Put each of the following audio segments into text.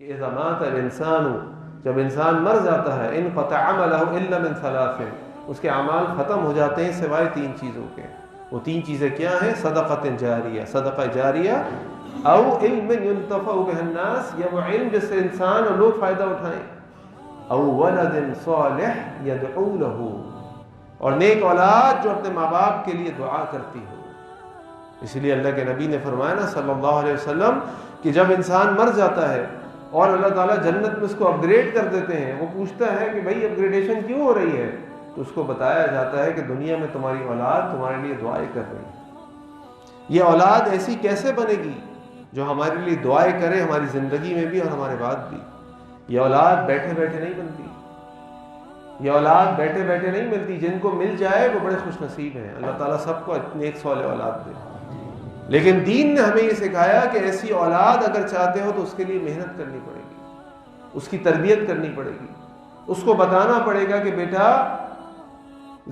کہ اذا مات الانسان، جب انسان مر جاتا ہے، انقطع عملہ الا من ثلاث، اس کے اعمال ختم ہو جاتے ہیں سوائے تین چیزوں کے۔ وہ تین چیزیں کیا ہیں؟ صدقۃ جاریہ، صدقہ جاریہ، او علم ينتفع به الناس، یا وہ علم جس سے انسان اور لوگ فائدہ اٹھائیں، او ولد صالح يدعو له، اور نیک اولاد جو اپنے ماں باپ کے لیے دعا کرتی ہو۔ اس لیے اللہ کے نبی نے فرمایا نا صلی اللہ علیہ وسلم کہ جب انسان مر جاتا ہے اور اللہ تعالیٰ جنت میں اس کو اپ گریڈ کر دیتے ہیں، وہ پوچھتا ہے کہ بھائی اپ گریڈیشن کیوں ہو رہی ہے؟ تو اس کو بتایا جاتا ہے کہ دنیا میں تمہاری اولاد تمہارے لیے دعائیں کر رہی ہے۔ یہ اولاد ایسی کیسے بنے گی جو ہمارے لیے دعائیں کرے، ہماری زندگی میں بھی اور ہمارے بعد بھی۔ یہ اولاد بیٹھے بیٹھے نہیں بنتی، یہ اولاد بیٹھے بیٹھے نہیں ملتی۔ جن کو مل جائے وہ بڑے خوش نصیب ہیں، اللہ تعالیٰ سب کو نیک صالح اولاد دے۔ لیکن دین نے ہمیں یہ سکھایا کہ ایسی اولاد اگر چاہتے ہو تو اس کے لیے محنت کرنی پڑے گی، اس کی تربیت کرنی پڑے گی، اس کو بتانا پڑے گا کہ بیٹا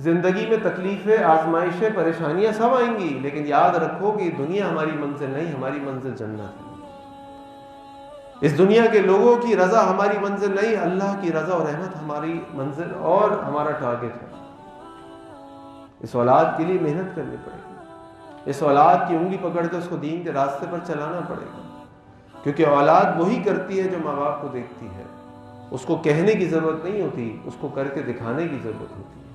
زندگی میں تکلیفیں، آزمائشیں، پریشانیاں سب آئیں گی، لیکن یاد رکھو کہ دنیا ہماری منزل نہیں، ہماری منزل جنت ہے۔ اس دنیا کے لوگوں کی رضا ہماری منزل نہیں، اللہ کی رضا اور رحمت ہماری منزل اور ہمارا ٹارگٹ ہے۔ اس اولاد کے لیے محنت کرنی پڑے گی، اس اولاد کی انگلی پکڑ کے اس کو دین کے راستے پر چلانا پڑے گا، کیونکہ اولاد وہی کرتی ہے جو ماں باپ کو دیکھتی ہے۔ اس کو کہنے کی ضرورت نہیں ہوتی، اس کو کر کے دکھانے کی ضرورت ہوتی ہے۔